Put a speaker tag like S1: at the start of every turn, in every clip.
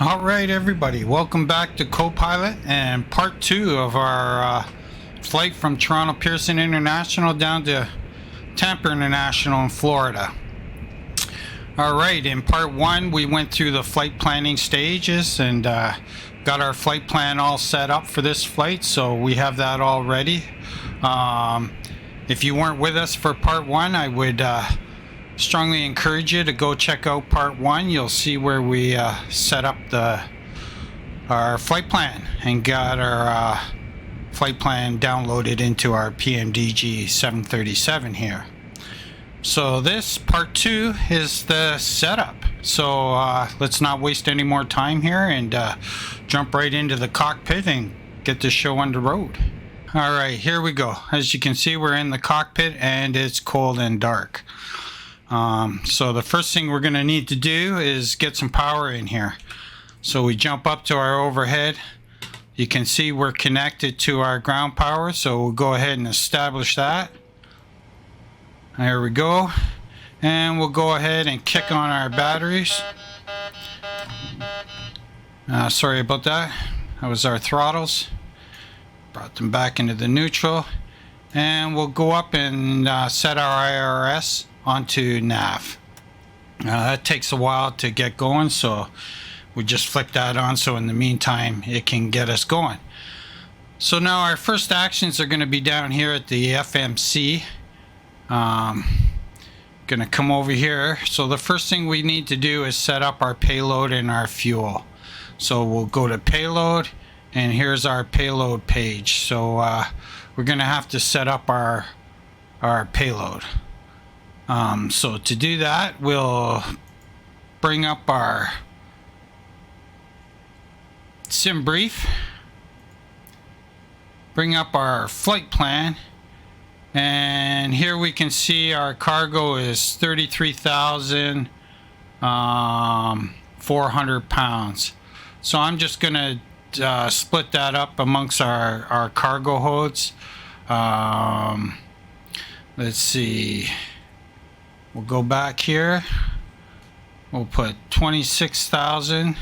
S1: Alright everybody, welcome back to Copilot and part 2 of our flight from Toronto Pearson International down to Tampa International in Florida. Alright, in part 1 we went through the flight planning stages and got our flight plan all set up for this flight, so we have that all ready. If you weren't with us for part 1, I would strongly encourage you to go check out part 1. You'll see where we set up our flight plan and got our flight plan downloaded into our PMDG 737 here. So this part 2 is the setup. So let's not waste any more time here and jump right into the cockpit and get the show on the road. Alright, here we go. As you can see, we're in the cockpit and it's cold and dark. So the first thing we're going to need to do is get some power in here. So we jump up to our overhead. You can see we're connected to our ground power, so we'll go ahead and establish that. There we go. And we'll go ahead and kick on our batteries. Sorry about that. That was our throttles. Brought them back into the neutral. And we'll go up and set our IRS onto nav. That takes a while to get going, so we just flick that on so in the meantime it can get us going. So now our first actions are going to be down here at the FMC. Gonna come over here. So the first thing we need to do is set up our payload and our fuel. So we'll go to payload and here's our payload page. So we're gonna have to set up our payload. So to do that, we'll bring up our sim brief, bring up our flight plan, and here we can see our cargo is 33,400 pounds. So I'm just gonna split that up amongst our cargo holds. Let's see. We'll go back here. We'll put 26,000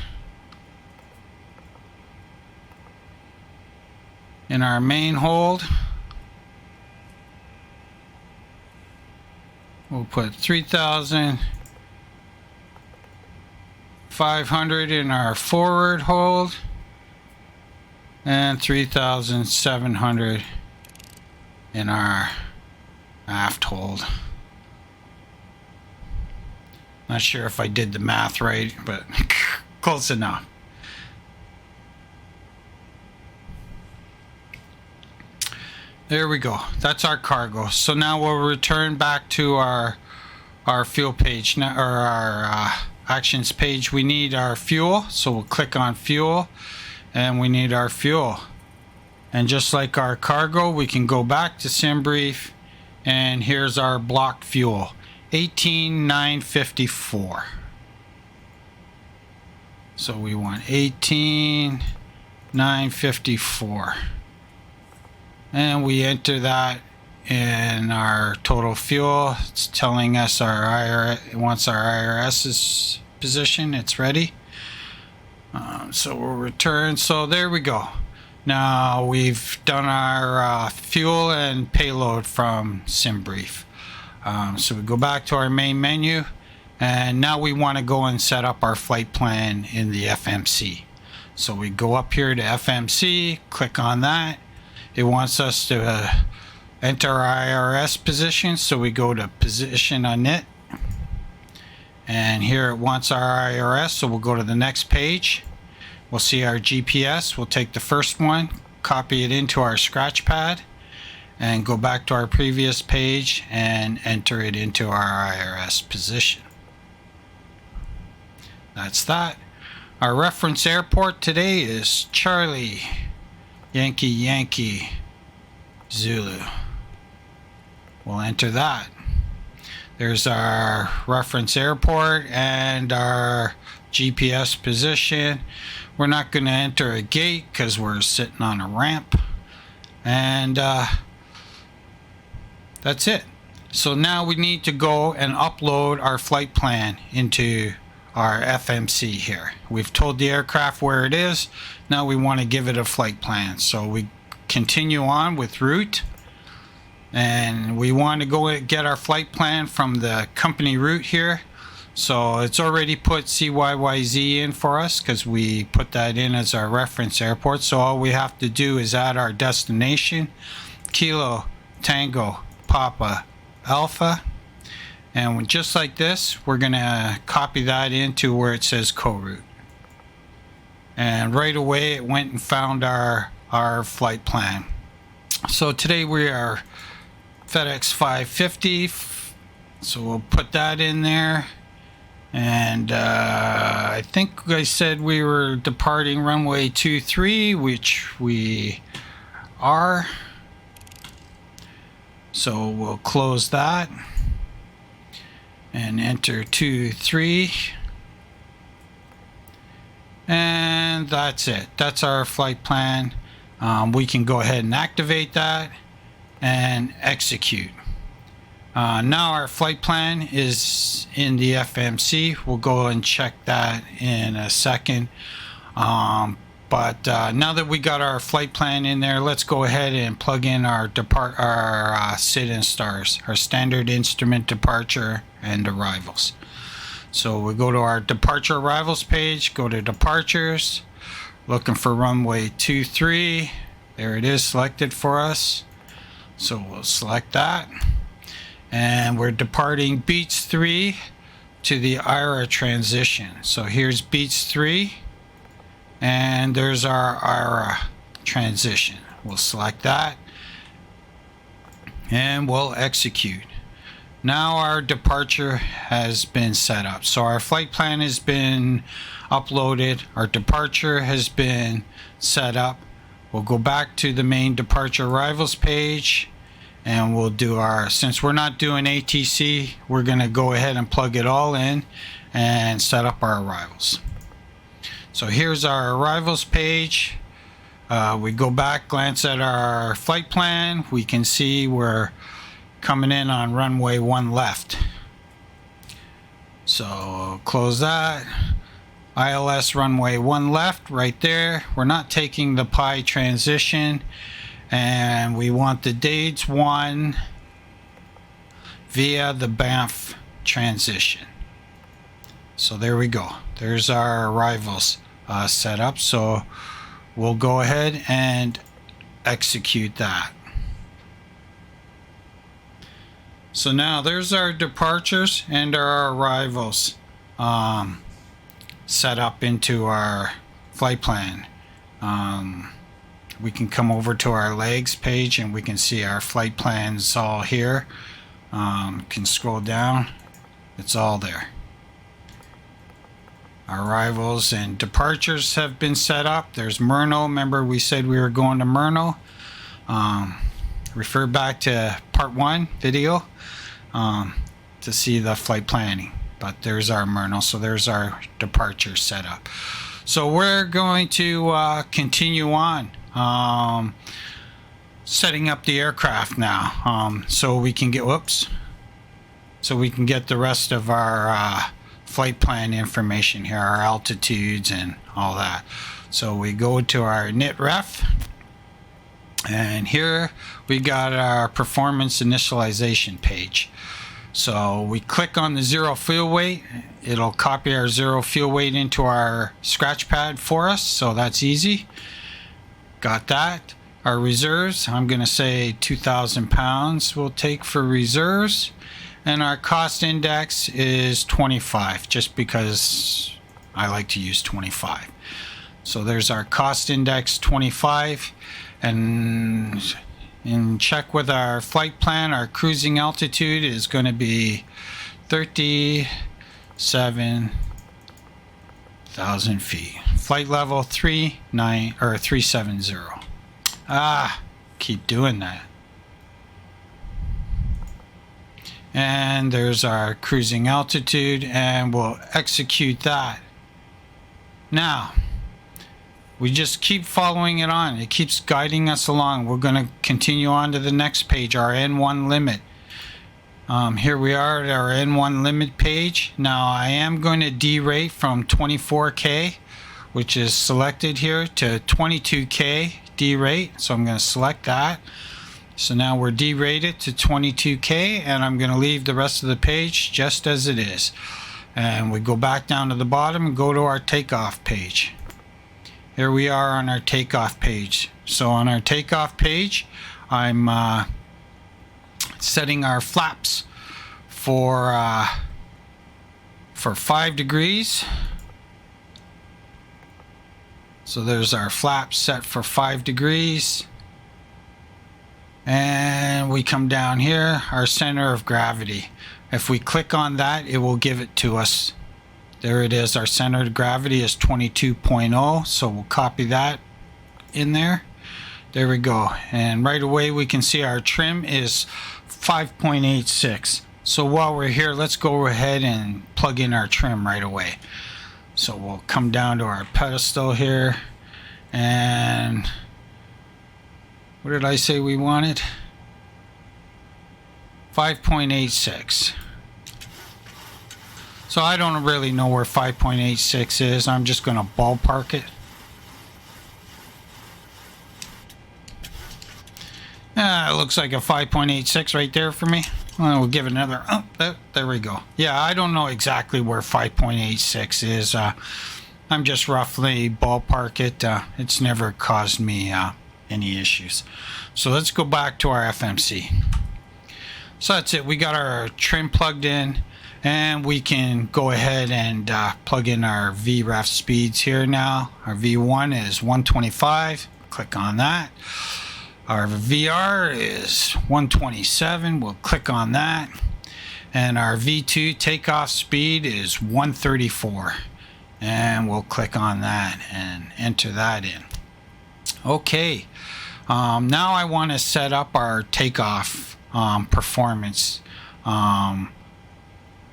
S1: in our main hold. We'll put 3,500 in our forward hold and 3,700 in our aft hold. Not sure if I did the math right, but close enough. There we go. That's our cargo. So now we'll return back to our fuel page, or our actions page. We need our fuel, so we'll click on fuel, and we need our fuel. And just like our cargo, we can go back to sim brief, and here's our blocked fuel. 18,954. So we want 18,954, and we enter that in our total fuel. It's telling us our IRS. Once our IRS is positioned, it's ready. So we'll return. So there we go. Now we've done our fuel and payload from sim brief. So we go back to our main menu, and now we want to go and set up our flight plan in the FMC. So we go up here to FMC, click on that. It wants us to enter our IRS position, so we go to position on it, and here it wants our IRS, so we'll go to the next page. We'll see our GPS. We'll take the first one, copy it into our scratch pad, and go back to our previous page and enter it into our IRS position. That's that. Our reference airport today is Charlie Yankee Yankee Zulu. We'll enter that. There's our reference airport and our GPS position. We're not going to enter a gate because we're sitting on a ramp. And that's it. So now we need to go and upload our flight plan into our FMC here. We've told the aircraft where it is. Now we want to give it a flight plan. So we continue on with route, and we want to go get our flight plan from the company route here. So it's already put CYYZ in for us because we put that in as our reference airport. So all we have to do is add our destination, Kilo Tango Papa Alpha, and just like this, we're gonna copy that into where it says co-route. And right away it went and found our flight plan. So today we are FedEx 550, so we'll put that in there. And I think I said we were departing runway 23, which we are. So we'll close that and enter 23. And that's it. That's our flight plan. We can go ahead and activate that and execute. Now our flight plan is in the FMC. We'll go and check that in a second. But now that we got our flight plan in there, let's go ahead and plug in our SID and stars, our standard instrument departure and arrivals. So we go to our departure arrivals page, go to departures, looking for runway 23. There it is selected for us. So we'll select that. And we're departing Beats 3 to the IRA transition. So here's Beats 3, and there's our IRA transition. We'll select that, and we'll execute. Now our departure has been set up. So our flight plan has been uploaded. Our departure has been set up. We'll go back to the main departure arrivals page. And we'll do our, since we're not doing ATC, we're going to go ahead and plug it all in and set up our arrivals. So here's our arrivals page. We go back, glance at our flight plan. We can see we're coming in on runway 1 left. So close that. ILS runway 1 left right there. We're not taking the Pi transition. And we want the Dades 1 via the Banff transition. So there we go. There's our arrivals set up. So we'll go ahead and execute that. So now there's our departures and our arrivals set up into our flight plan. We can come over to our legs page and we can see our flight plans all here. Can scroll down. It's all there. Our arrivals and departures have been set up. There's Myrno. Remember we said we were going to Myrno. Refer back to part 1 video to see the flight planning. But there's our Myrno. So there's our departure set up. So we're going to continue on. Setting up the aircraft now, so we can get the rest of our flight plan information here, our altitudes and all that. So we go to our NITREF, and here we got our performance initialization page. So we click on the 0 fuel weight. It'll copy our 0 fuel weight into our scratch pad for us, so that's easy. Got that. Our reserves, I'm going to say 2,000 pounds we'll take for reserves. And our cost index is 25, just because I like to use 25. So there's our cost index 25. And in check with our flight plan, our cruising altitude is going to be 37,000 feet. Flight level 370. Keep doing that. And there's our cruising altitude, and we'll execute that. Now, we just keep following it on. It keeps guiding us along. We're going to continue on to the next page, our N1 limit. Here we are at our N1 limit page. Now I am going to derate from 24K, which is selected here, to 22K derate. So I'm going to select that. So now we're derated to 22K, and I'm going to leave the rest of the page just as it is. And we go back down to the bottom and go to our takeoff page. Here we are on our takeoff page. So on our takeoff page, I'm setting our flaps for 5 degrees. So there's our flaps set for 5 degrees. And we come down here, our center of gravity. If we click on that, it will give it to us. There it is. Our center of gravity is 22.0. So we'll copy that in there. There we go. And right away we can see our trim is 5.86. So while we're here, let's go ahead and plug in our trim right away. So we'll come down to our pedestal here, and what did I say we wanted? 5.86. So I don't really know where 5.86 is. I'm just going to ballpark it. It looks like a 5.86 right there for me. We'll give it another. Oh, there we go. Yeah, I don't know exactly where 5.86 is. I'm just roughly ballpark it. It's never caused me any issues. So let's go back to our FMC. So that's it. We got our trim plugged in, and we can go ahead and plug in our VREF speeds here now. Our V1 is 125. Click on that. Our VR is 127. We'll click on that. And our V2 takeoff speed is 134. And we'll click on that and enter that in. Okay. Now I want to set up our takeoff performance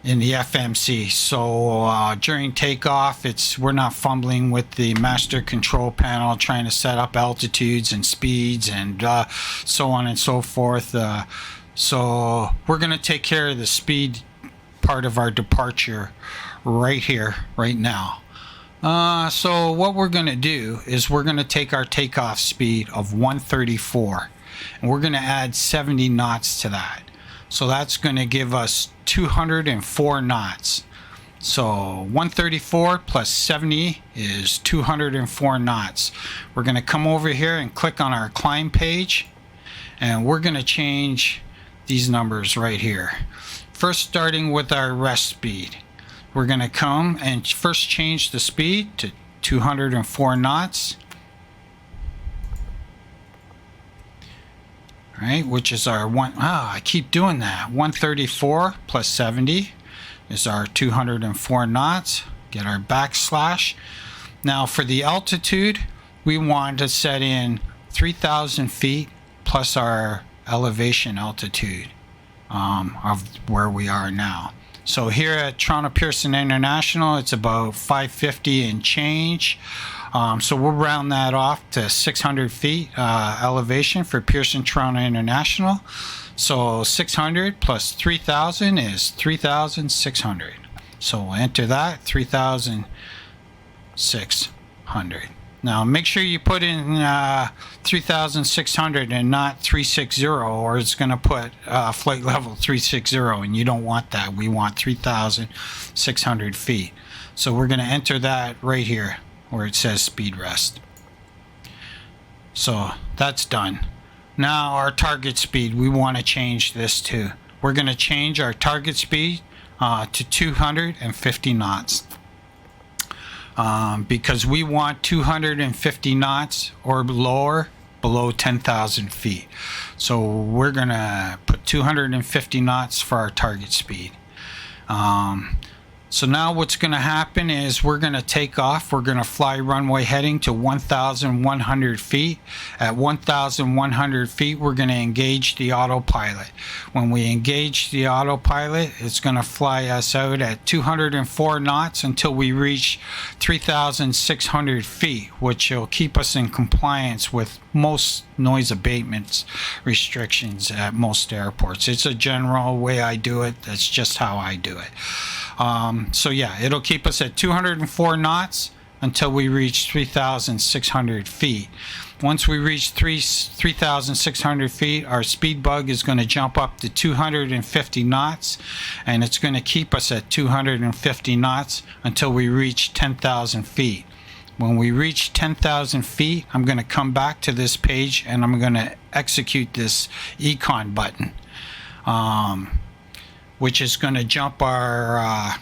S1: in the FMC. So during takeoff, we're not fumbling with the master control panel trying to set up altitudes and speeds and so on and so forth. So we're going to take care of the speed part of our departure right here, right now. So what we're going to do is we're going to take our takeoff speed of 134, and we're going to add 70 knots to that. So that's going to give us 204 knots. So 134 plus 70 is 204 knots. We're going to come over here and click on our climb page, and we're going to change these numbers right here. First, starting with our rest speed, we're going to come and first change the speed to 204 knots. Right, which is our I keep doing that. 134 plus 70 is our 204 knots. Get our backslash. Now for the altitude, we want to set in 3,000 feet plus our elevation altitude of where we are now. So here at Toronto Pearson International, it's about 550 and change. So we'll round that off to 600 feet elevation for Pearson Toronto International. So 600 plus 3,000 is 3,600. So we'll enter that, 3,600. Now make sure you put in 3,600 and not 360, or it's going to put flight level 360, and you don't want that. We want 3,600 feet. So we're going to enter that right here where it says speed rest. So that's done. Now our target speed, we want to change this too. We're going to change our target speed to 250 knots. Because we want 250 knots or lower below 10,000 feet. So we're going to put 250 knots for our target speed. So now what's going to happen is we're going to take off. We're going to fly runway heading to 1,100 feet. At 1,100 feet, we're going to engage the autopilot. When we engage the autopilot, it's going to fly us out at 204 knots until we reach 3,600 feet, which will keep us in compliance with most noise abatements restrictions at most airports. It's a general way I do it. That's just how I do it. So yeah, it'll keep us at 204 knots until we reach 3,600 feet. Once we reach 3,600 feet, our speed bug is going to jump up to 250 knots, and it's going to keep us at 250 knots until we reach 10,000 feet. When we reach 10,000 feet, I'm going to come back to this page and I'm going to execute this econ button, which is going to jump our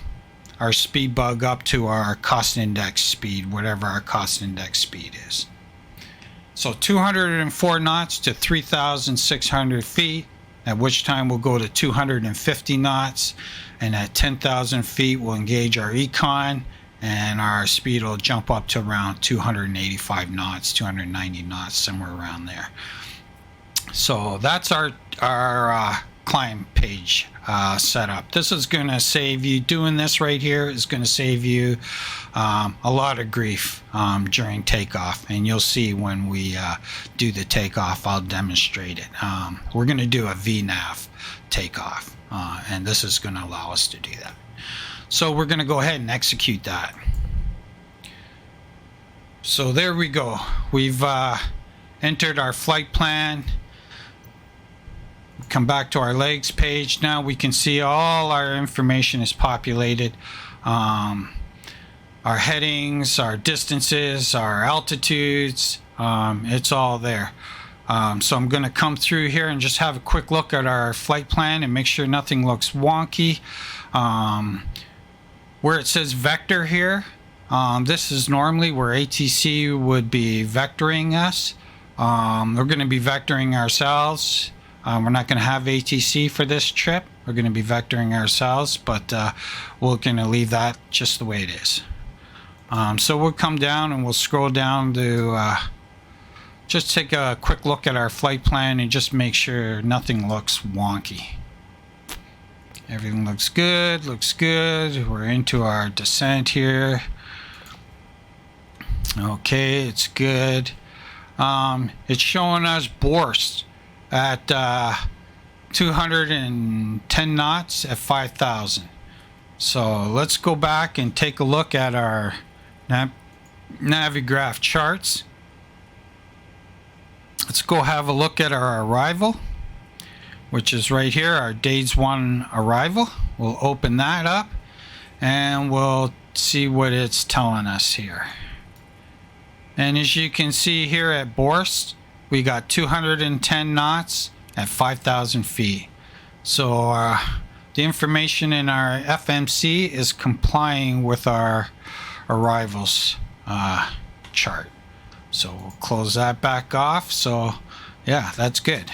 S1: speed bug up to our cost index speed, whatever our cost index speed is. So 204 knots to 3,600 feet, at which time we'll go to 250 knots, and at 10,000 feet we'll engage our econ, and our speed will jump up to around 285 knots, 290 knots, somewhere around there. So that's our climb page setup. This is going to save you, doing this right here is going to save you a lot of grief during takeoff, and you'll see when we do the takeoff. I'll demonstrate it. We're going to do a VNAV takeoff, and this is going to allow us to do that. So we're going to go ahead and execute that. So there we go. We've entered our flight plan. Come back to our legs page. Now we can see all our information is populated. Our headings, our distances, our altitudes, it's all there. So I'm going to come through here and just have a quick look at our flight plan and make sure nothing looks wonky. Where it says vector here, this is normally where ATC would be vectoring us. We're going to be vectoring ourselves. We're not going to have ATC for this trip. We're going to be vectoring ourselves, but we're going to leave that just the way it is. So we'll come down and we'll scroll down to just take a quick look at our flight plan and just make sure nothing looks wonky. Everything looks good, We're into our descent here. Okay, it's good. It's showing us Borst at 210 knots at 5,000. So let's go back and take a look at our Navigraph charts. Let's go have a look at our arrival, which is right here, our days 1 arrival. We'll open that up and we'll see what it's telling us here. And as you can see here at Borst, we got 210 knots at 5,000 feet. So the information in our FMC is complying with our arrivals chart. So we'll close that back off. So yeah, that's good.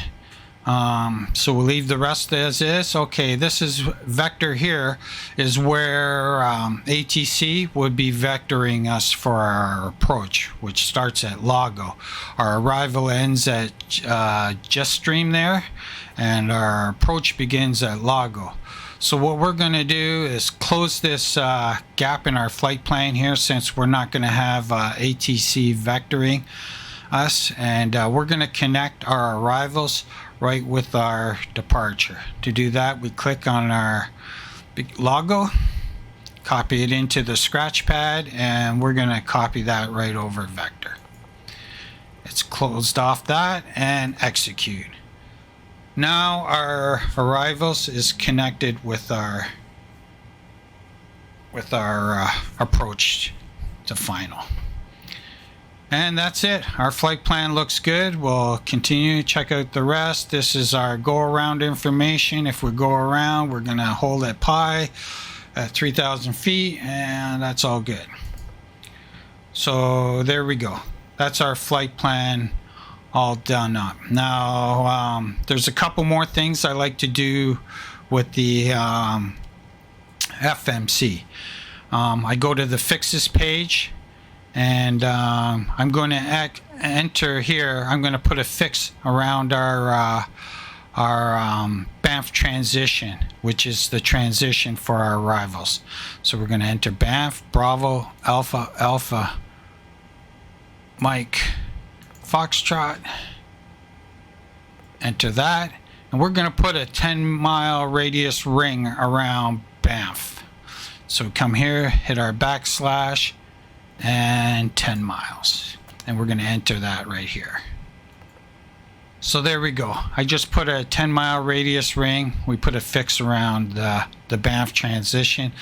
S1: So we'll leave the rest as is. Okay, this is vector here is where ATC would be vectoring us for our approach, which starts at Lago. Our arrival ends at Jetstream there, and our approach begins at Lago. So what we're going to do is close this gap in our flight plan here, since we're not going to have ATC vectoring us, and we're going to connect our arrivals right with our departure. To do that, we click on our logo, copy it into the scratch pad, and we're going to copy that right over vector. It's closed off that and execute. Now our arrivals is connected with our approach to final. And that's it. Our flight plan looks good. We'll continue to check out the rest. This is our go around information. If we go around, we're going to hold at pi at 3,000 feet, and that's all good. So there we go. That's our flight plan all done up. Now there's a couple more things I like to do with the FMC. I go to the fixes page, and I'm going to enter here. I'm going to put a fix around our BAMF transition, which is the transition for our rivals. So we're going to enter BAMF, Bravo, Alpha, Alpha, Mike, Foxtrot. Enter that, and we're going to put a 10-mile radius ring around BAMF. So come here, hit our backslash, and 10 miles. And we're going to enter that right here. So there we go. I just put a 10-mile radius ring. We put a fix around the BAMF transition.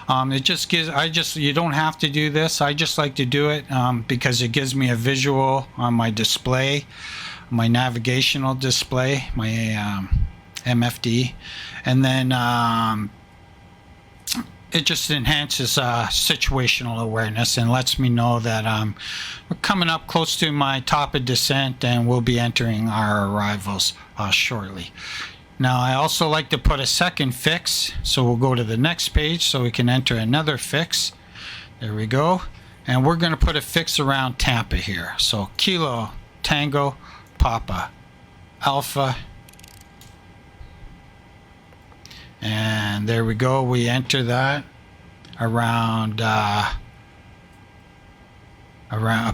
S1: It just gives, you don't have to do this. I just like to do it because it gives me a visual on my display, my navigational display, my MFD, and then it just enhances situational awareness and lets me know that we're coming up close to my top of descent, and we'll be entering our arrivals shortly. Now I also like to put a second fix, so we'll go to the next page so we can enter another fix. There we go, and we're going to put a fix around Tampa here. So Kilo Tango Papa Alpha, and there we go. We enter that around I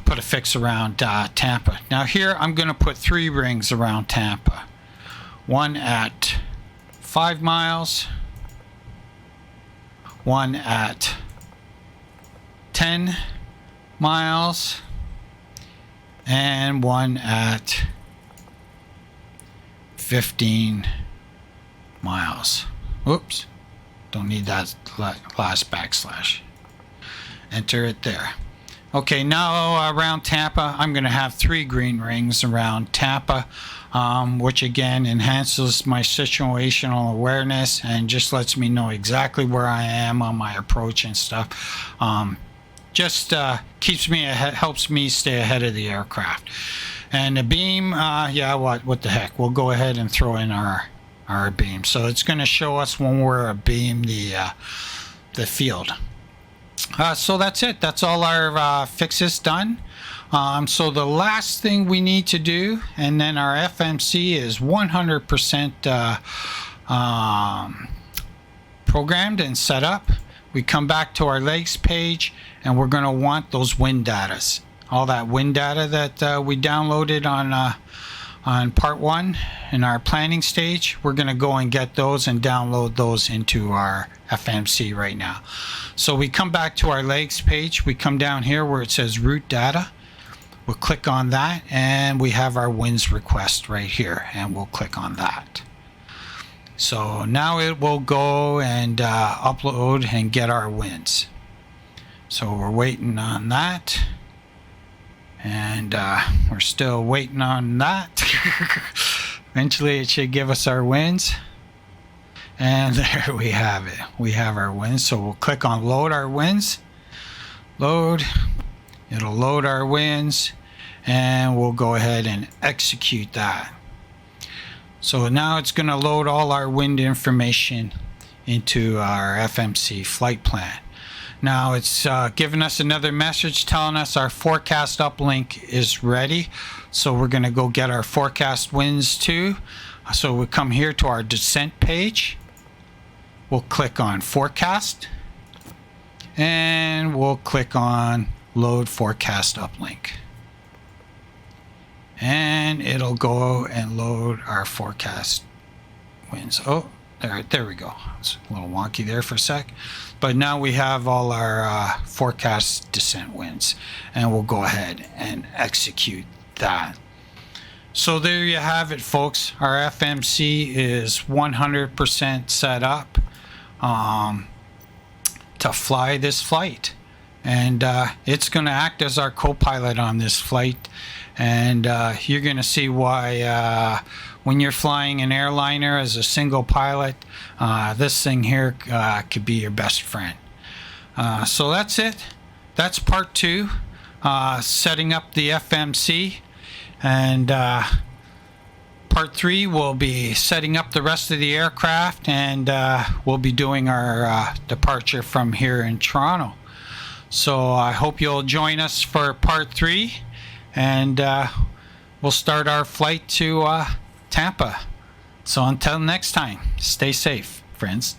S1: put a fix around Tampa. Now here I'm going to put 3 rings around Tampa. One at 5 miles, one at 10 miles, and one at 15 miles. Oops, don't need that last backslash. Enter it there. Okay, now around Tampa, I'm going to have 3 green rings around Tampa, which again enhances my situational awareness and just lets me know exactly where I am on my approach and stuff. Just keeps me ahead, helps me stay ahead of the aircraft. And the beam, yeah, what the heck? We'll go ahead and throw in our beam. So it's going to show us when we're abeam the field. So that's it. That's all our fixes done. So the last thing we need to do, and then our FMC is 100% programmed and set up. We come back to our legs page, and we're going to want those wind datas. All that wind data that we downloaded on part 1 in our planning stage, we're going to go and get those and download those into our FMC right now. So we come back to our legs page. We come down here where it says route data. We'll click on that, and we have our winds request right here, and we'll click on that. So now it will go and upload and get our winds. So we're waiting on that, and we're still waiting on that. Eventually it should give us our winds, and there we have it. We have our winds. So we'll click on load our winds. Load. It'll load our winds, and we'll go ahead and execute that. So now it's going to load all our wind information into our FMC flight plan. Now it's giving us another message telling us our forecast uplink is ready. So we're going to go get our forecast winds too. So we come here to our descent page. We'll click on forecast, and we'll click on load forecast uplink. And it'll go and load our forecast winds. Oh, there we go. It's a little wonky there for a sec. But now we have all our forecast descent winds, and we'll go ahead and execute that. So there you have it, folks. Our FMC is 100% set up to fly this flight. And it's going to act as our co-pilot on this flight. And you're going to see why when you're flying an airliner as a single pilot, this thing here could be your best friend. So that's it. That's part 2, setting up the FMC. And part part 3, we'll be setting up the rest of the aircraft, and we'll be doing our departure from here in Toronto. So I hope you'll join us for part 3, and we'll start our flight to Tampa. So until next time, stay safe, friends.